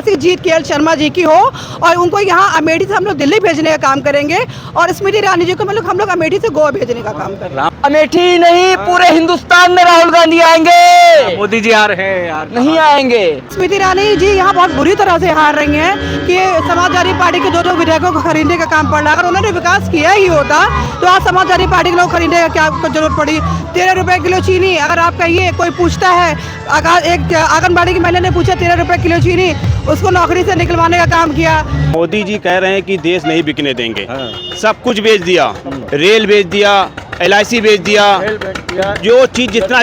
ऐतिहासिक जीत केएल शर्मा जी की हो और उनको यहाँ अमेठी से हम लोग दिल्ली भेजने का काम करेंगे और स्मृति ईरानी जी को हम लोग अमेठी से गोवा भेजने का काम करेंगे। अमेठी नहीं, पूरे हिंदुस्तान में राहुल गांधी आएंगे। मोदी जी आ रहे हैं यार, नहीं आएंगे। स्मृति ईरानी जी यहाँ बहुत बुरी तरह से हार रही हैं कि समाजवादी पार्टी के दो विधायकों को खरीदने का काम पड़ रहा है। अगर उन्होंने विकास किया ही होता तो आज समाजवादी पार्टी के लोग खरीदने का क्या जरूरत पड़ी। 13 रुपए किलो चीनी, अगर आप कहिए कोई पूछता है, एक आंगनबाड़ी की महिला ने पूछा 13 रुपए किलो चीनी, उसको नौकरी से निकलवाने का काम किया। मोदी जी कह रहे हैं कि देश नहीं बिकने देंगे, सब कुछ बेच दिया, रेल बेच दिया, LIC बेच दिया, जो चीज जितना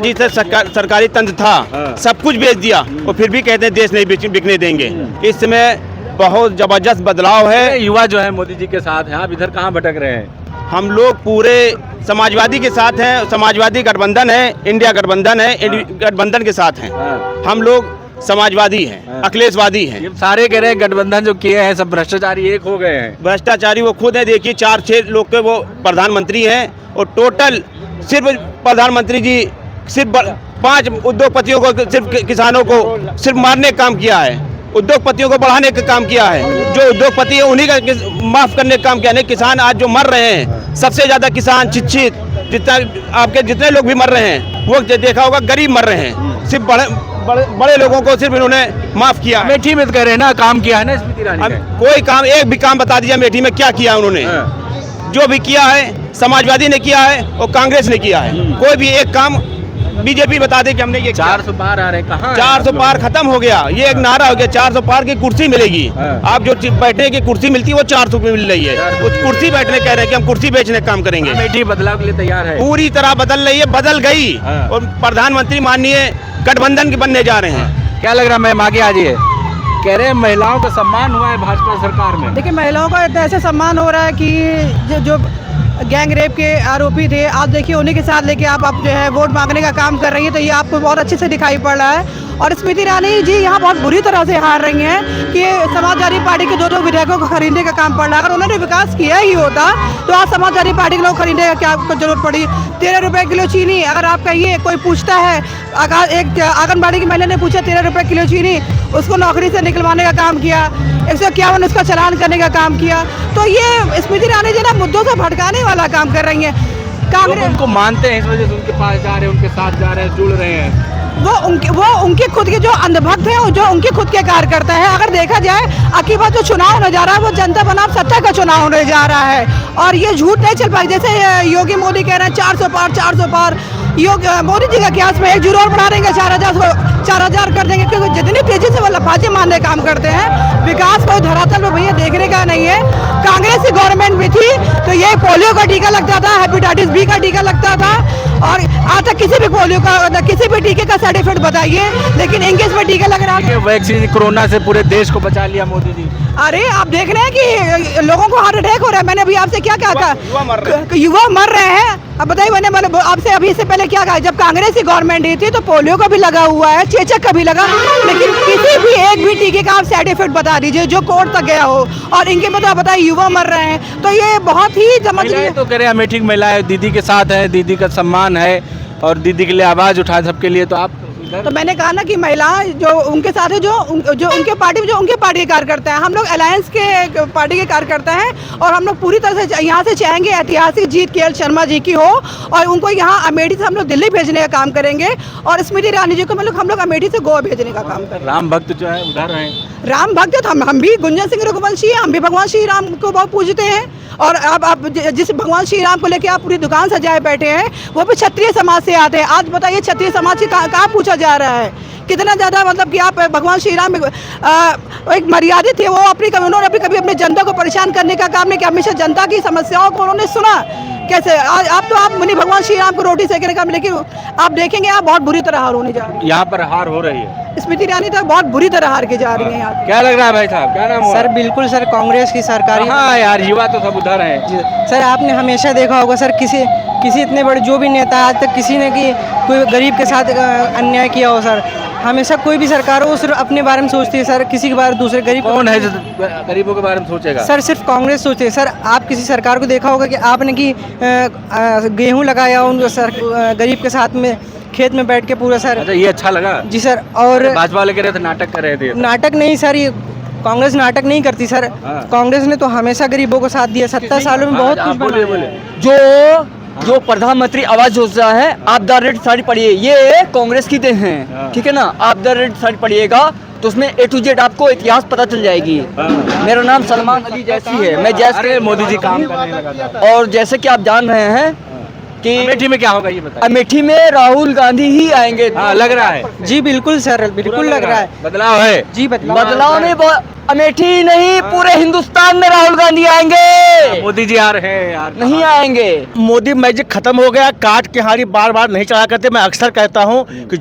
सरकारी तंत्र था सब कुछ बेच दिया और फिर भी कहते हैं देश नहीं बिकने देंगे। इस समय बहुत जबरदस्त बदलाव है। युवा जो है मोदी जी के साथ हैं, आप इधर कहाँ भटक रहे हैं? हम लोग पूरे समाजवादी के साथ हैं, समाजवादी गठबंधन है, इंडिया गठबंधन है, गठबंधन के साथ हैं। हम लोग समाजवादी हैं, अखिलेशवादी हैं। ये सारे कह रहे हैं गठबंधन जो किए हैं सब भ्रष्टाचारी एक हो गए हैं। भ्रष्टाचारी वो खुद है, देखिए 4-6 लोग के वो प्रधानमंत्री हैं और टोटल सिर्फ प्रधानमंत्री जी सिर्फ 5 उद्योगपतियों को, सिर्फ किसानों को सिर्फ मारने का काम किया है, उद्योगपतियों को बढ़ाने का काम किया है। जो उद्योगपति है उन्हीं का माफ करने का काम किया है। किसान आज जो मर रहे हैं, सबसे ज्यादा किसान शिक्षित जितना आपके जितने लोग भी मर रहे हैं वो देखा होगा, गरीब मर रहे हैं। सिर्फ बड़े लोगों को सिर्फ इन्होंने माफ किया। अमेठी में कह रहे हैं ना काम किया है ना स्मृति ईरानी ने। कोई काम, एक भी काम बता दीजिए अमेठी में क्या किया उन्होंने। जो भी किया है समाजवादी ने किया है और कांग्रेस ने किया है। कोई भी एक काम बीजेपी बता दे कि हमने ये 400 पार आ रहे हैं, कहाँ 400 पार खत्म हो गया। ये एक नारा हो गया, 400 पार की कुर्सी मिलेगी। आप जो बैठने की कुर्सी मिलती है वो 400 में मिल रही है। वो कुर्सी बैठने कह रहे हैं कि हम कुर्सी बेचने का काम करेंगे। अमेठी बदलाव के लिए तैयार है, पूरी तरह बदल रही है, बदल गई और प्रधानमंत्री माननीय गठबंधन के बनने जा रहे हैं। क्या लग रहा है मैम आगे आ जाइए? कह रहे हैं महिलाओं का सम्मान हुआ है भाजपा सरकार में। देखिए महिलाओं का इतना ऐसे सम्मान हो रहा है कि जो गैंग रेप के आरोपी थे, आप देखिए उन्हीं के साथ लेके आप जो है वोट मांगने का काम कर रही है, तो ये आपको बहुत अच्छे से दिखाई पड़ रहा है। और स्मृति ईरानी जी यहाँ बहुत बुरी तरह से हार रही हैं कि समाजवादी पार्टी के दो विधायकों को खरीदने का काम पड़ रहा है। अगर उन्होंने विकास किया ही होता तो आज समाजवादी पार्टी के लोग खरीदने का क्या जरूरत पड़ी। 13 रुपए किलो चीनी, अगर आप कहिए कोई पूछता है, एक आंगनबाड़ी की महिला ने पूछा 13 रुपए किलो चीनी, उसको नौकरी से निकलवाने का काम किया। 151 उसका चालान करने का काम किया। तो ये स्मृति ईरानी जी ना मुद्दों से भटकाने वाला काम कर रही है। कांग्रेस उनको मानते हैं, इस वजह से उनके पास जा रहे हैं, उनके साथ जा रहे हैं, जुड़ रहे हैं। वो उनके खुद के जो अंधभक्त हैं, जो उनके खुद के कार्यकर्ता हैं। अगर देखा जाए अकीबा जो चुनाव होने जा रहा है वो जनता बनाम सत्ता का चुनाव होने जा रहा है और ये झूठ नहीं चल पाए। जैसे योगी मोदी कह रहे हैं 400 पार 400 पार, मोदी जी का क्या में 1 जीरो और बढ़ा देंगे, 4000 कर देंगे, क्योंकि जितनी तेजी से वो लफाजी मारने काम करते हैं। विकास को धरातल में भैया देखने का नहीं है। कांग्रेस की गवर्नमेंट भी थी तो ये पोलियो का टीका लगता था, हेपेटाइटिस बी का टीका लगता था और आज तक किसी भी पोलियो का किसी भी टीके का साइड इफेक्ट बताइए, लेकिन इनके इसमें टीका लग रहा है। वैक्सीन कोरोना से पूरे देश को बचा लिया मोदी जी। अरे आप देख रहे हैं कि लोगों को हार्ट अटैक हो रहा है। मैंने अभी आपसे क्या कहा था, युवा मर रहे हैं। अब बताइए, मैंने आपसे अभी से पहले क्या कहा, जब कांग्रेस की गवर्नमेंट थी तो पोलियो का भी लगा हुआ है, चेचक का भी लगा, लेकिन किसी भी एक भी टीके का आप साइड इफेक्ट बता दीजिए जो कोर्ट तक गया हो, और इनके में तो आप बताइए युवा मर रहे हैं। तो ये बहुत ही समझ तो कह रहे हैं अमेठी की महिलाएं दीदी के साथ है, दीदी का सम्मान है और दीदी के लिए आवाज उठाए सबके लिए। तो आप तो मैंने कहा ना कि महिलाएं जो उनके साथ है, जो उनके पार्टी में जो उनके पार्टी के कार्यकर्ता हैं, हम लोग अलायंस के पार्टी के कार्यकर्ता हैं और हम लोग पूरी तरह से यहाँ से चाहेंगे ऐतिहासिक जीत केएल शर्मा जी की हो और उनको यहाँ अमेठी से हम लोग दिल्ली भेजने का काम करेंगे और स्मृति ईरानी जी को हम लोग अमेठी से गोवा भेजने का काम करेंगे। राम भक्त जो है उधर हैं, राम भक्त हम भी गुंजन सिंह रघुवंशी हैं, हम भी भगवान श्री राम को बहुत पूजते हैं। और अब आप जिस भगवान श्री राम को लेके आप पूरी दुकान सजाए बैठे हैं वो भी क्षत्रिय समाज से आते हैं। आज बताइए क्षत्रिय समाज से कहाँ पूछा जा रहा है, कितना ज़्यादा मतलब कि आप भगवान श्री राम एक मर्यादित थे, वो उन्होंने कभी अपनी जनता को परेशान करने का काम नहीं किया, हमेशा जनता की समस्याओं को उन्होंने सुना। कैसे आप मुनि भगवान श्री राम को रोटी सेकने का, लेकिन आप देखेंगे आप बहुत बुरी तरह हार होने जा रही है। यहाँ पर हार हो रही है, स्मृति ईरानी तक बहुत बुरी तरह हार के जा रही है यहाँ। क्या लग रहा है भाई साहब, क्या नाम हुआ? सर बिल्कुल सर, कांग्रेस की सरकार। हाँ यार, युवा तो सब उधर है। सर आपने हमेशा देखा होगा सर, किसी इतने बड़े जो भी नेता आज तक किसी ने कोई गरीब के साथ अन्याय किया हो सर, हमेशा कोई भी सरकार हो सिर्फ अपने बारे में सोचती है सर, किसी के बारे में दूसरे गरीब कौन है जो गरीबों के बारे में सोचेगा? सर सिर्फ कांग्रेस सोचती है सर। आप किसी सरकार को देखा होगा कि आपने कि गेहूं लगाया उनको सर गरीब के साथ में खेत में बैठ के पूरा सर। अच्छा, ये अच्छा लगा जी सर। और भाजपा वाले कह रहे थे नाटक कर रहे थे। नाटक नहीं सर, ये कांग्रेस नाटक नहीं करती सर। कांग्रेस ने तो हमेशा गरीबों को साथ दिया, 70 सालों में बहुत कुछ बनाया है। जो प्रधानमंत्री आवास योजना है, आप द रेट सारी पढ़िए, ये कांग्रेस की देन है, ठीक है ना। आप द रेट सारी पढ़िएगा तो उसमें A to Z आपको इतिहास पता चल जाएगी। मेरा नाम सलमान अली जैसी है, मैं जैसे मोदी जी काम करने लगा। और जैसे कि आप जान रहे हैं कि अमेठी में क्या होगा ये बताइए। अमेठी में राहुल गांधी ही आएंगे। हाँ, लग रहा है। जी बिल्कुल सर, बिल्कुल लग रहा है। बदलाव है। जी बदलाव नहीं, अमेठी नहीं, पूरे हिंदुस्तान में राहुल गांधी आएंगे। मोदी जी आ रहे हैं यार। नहीं आएंगे। मोदी मैजिक खत्म हो गया, काट के हारी बार बार नहीं चला करते। मैं अक्सर कहता हूं कि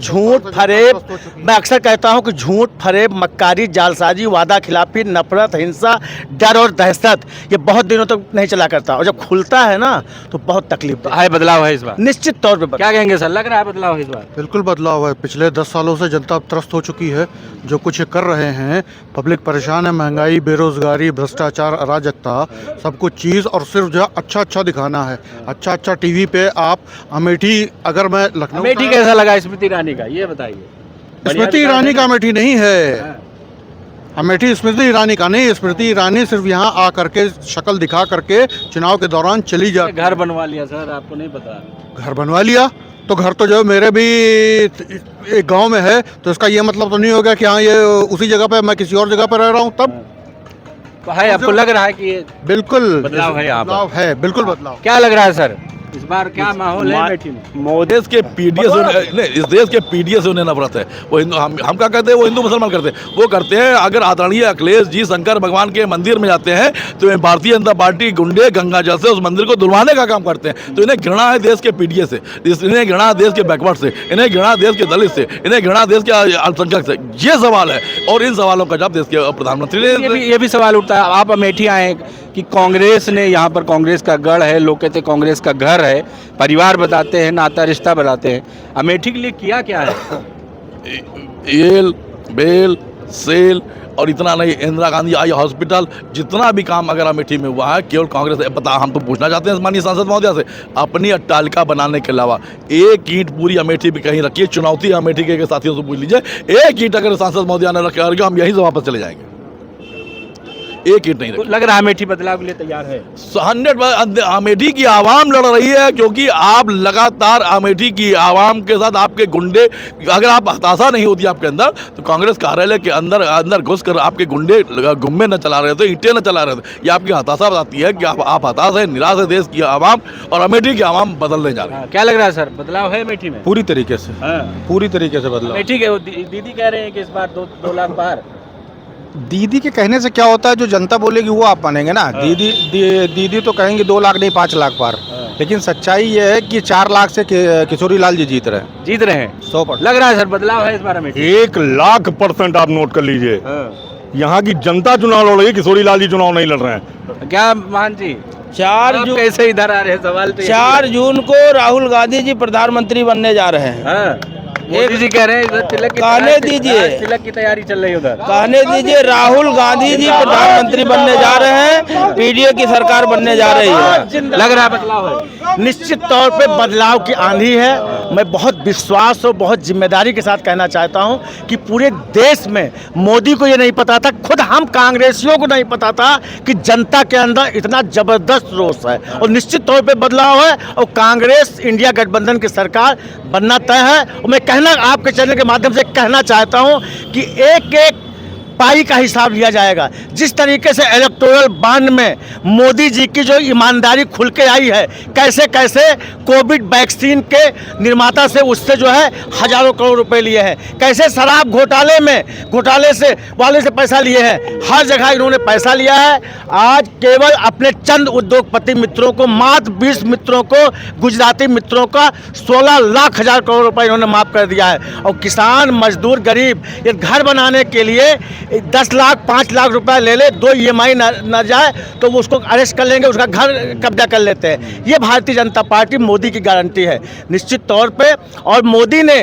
झूठ फरेब, मक्कारी, जालसाजी, वादा खिलाफी, नफरत, हिंसा, डर और दहशत ये बहुत दिनों तक नहीं चला करता, और जब खुलता है ना तो बहुत तकलीफ तो है बदलाव है इस बार। निश्चित तौर पे। क्या कहेंगे सर, लग रहा है बदलाव है इस बार? बिल्कुल बदलाव है। पिछले 10 सालों से जनता त्रस्त हो चुकी है। जो कुछ ये कर रहे हैं, पब्लिक परेशान है, महंगाई, बेरोजगारी, भ्रष्टाचार, अराजकता, सब कुछ चीज़, और सिर्फ जो अच्छा दिखाना है, अच्छा टीवी पे आप अमेठी, अगर मैं लखनऊ, अमेठी कैसा लगा स्मृति ईरानी का, ये बताइए। स्मृति ईरानी का अमेठी नहीं है। अमेठी स्मृति ईरानी का नहीं। स्मृति ईरानी सिर्फ यहाँ आ करके शक्ल दिखा करके चुनाव के दौरान चली जा। घर बनवा लिया सर, आपको नहीं पता? घर बनवा लिया तो घर तो जो मेरे भी एक गांव में है, तो इसका ये मतलब तो नहीं हो गया कि हाँ ये उसी जगह पे, मैं किसी और जगह पे रह रहा हूँ तब। तो है, आपको लग रहा है कि ये बिल्कुल बदलाव है यहाँ पर? बदलाव है, बिल्कुल बदलाव। क्या लग रहा है सर, इस बार क्या माहौल है अमेठी में? मोदी के पीडीएस नहीं, इस देश के पीडीएस से उन्हें नफरत है। वो हिंदू, हम क्या कहते हैं, वो हिंदू मुसलमान करते हैं। वो करते हैं, अगर आदरणीय अखिलेश जी शंकर भगवान के मंदिर में जाते हैं तो भारतीय जनता पार्टी गुंडे गंगा जल से उस मंदिर को धुलवाने का काम करते हैं। तो इन्हें घृणा है देश के पीडीएस से, इन्हें घृणा देश के बैकवर्ड से, इन्हें घृणा देश के दलित से, इन्हें घृणा देश के अल्पसंख्यक से। ये सवाल है, और इन सवालों का जवाब देश के प्रधानमंत्री ने। ये भी सवाल उठता है, आप अमेठी आए कि कांग्रेस ने यहाँ पर, कांग्रेस का गढ़ है, लोग कहते हैं कांग्रेस का घर है, परिवार बताते हैं, नाता रिश्ता बताते हैं। अमेठी के लिए किया क्या है? येल, बेल, सेल, और इतना नहीं, इंदिरा गांधी आई हॉस्पिटल, जितना भी काम अगर अमेठी में हुआ है केवल कांग्रेस। पता, हम तो पूछना चाहते हैं माननीय सांसद महोदया से, अपनी अट्टालिका बनाने के अलावा एक ईंट पूरी अमेठी पे कहीं रखिए। चुनौती अमेठी के साथियों से पूछ लीजिए, एक ईंट अगर सांसद महोदया ने रखे, हम यहीं से वापस चले जाएंगे। एक ईंट नहीं रखी। लग रहा है अमेठी बदलाव के लिए तैयार है। 100 अमेठी की आवाम लड़ रही है, क्योंकि आप लगातार अमेठी की आवाम के साथ आपके गुंडे, अगर आप हताशा नहीं होती आपके अंदर, तो कांग्रेस कार्यालय के अंदर घुस कर आपके गुंडे गुम्मे न चला रहे थे, ईंटें न चला रहे थे। ये आपकी हताशा बताती है कि आप हताश है, निराश है देश की आवाम, और अमेठी की आवाम बदलने जा रही है। क्या लग रहा है सर, बदलाव है अमेठी में? पूरी तरीके से, पूरी तरीके से बदलाव। अमेठी के दीदी कह रहे हैं कि इस बार 2 लाख पार। दीदी के कहने से क्या होता है, जो जनता बोलेगी वो आप मानेंगे ना। दीदी तो कहेंगे 2 लाख नहीं 5 लाख पार, लेकिन सच्चाई ये है कि 4 लाख से किशोरी लाल जी जीत रहे हैं 100%। लग रहा है सर बदलाव है इस बार अमेठी? 1,00,000% आप नोट कर लीजिए। यहाँ की जनता चुनाव लड़ रही है, किशोरी लाल जी चुनाव नहीं लड़ रहे हैं। क्या मान जी, 4 जून कैसे इधर आ रहे हैं? सवाल तो 4 जून को राहुल गांधी जी प्रधानमंत्री बनने जा रहे हैं। मोदी जी कह रहे हैं इधर तिलक की, कहने दीजिए, तिलक की तैयारी चल रही है उधर। कहने दीजिए, राहुल गांधी जी प्रधानमंत्री बनने जा रहे हैं, पीडीए की सरकार बनने जा रही है। लग रहा है बदलाव है। निश्चित तौर पे बदलाव की आंधी है। मैं बहुत विश्वास और बहुत जिम्मेदारी के साथ कहना चाहता हूं कि पूरे देश में मोदी को ये नहीं पता था, खुद हम कांग्रेसियों को नहीं पता था कि जनता के अंदर इतना जबरदस्त रोष है, और निश्चित तौर पे बदलाव है, और कांग्रेस इंडिया गठबंधन की सरकार बनना तय है। और मैं आपके चैनल के माध्यम से कहना चाहता हूं कि एक पाई का हिसाब लिया जाएगा। जिस तरीके से इलेक्टोरल बॉन्ड में मोदी जी की जो ईमानदारी खुल के आई है, कैसे कैसे कोविड वैक्सीन के निर्माता से उससे जो है हजारों करोड़ रुपए लिए हैं, कैसे शराब घोटाले से वाले से पैसा लिए हैं, हर जगह इन्होंने पैसा लिया है। आज केवल अपने चंद उद्योगपति मित्रों को, मात्र 20 मित्रों को, गुजराती मित्रों का 16 लाख हजार करोड़ रुपए इन्होंने माफ कर दिया है। और किसान, मजदूर, गरीब ये घर बनाने के लिए 10 लाख 5 लाख रुपए ले ले, 2 EMI न जाए तो वो उसको अरेस्ट कर लेंगे, उसका घर कब्जा कर लेते हैं। ये भारतीय जनता पार्टी मोदी की गारंटी है निश्चित तौर पे। और मोदी ने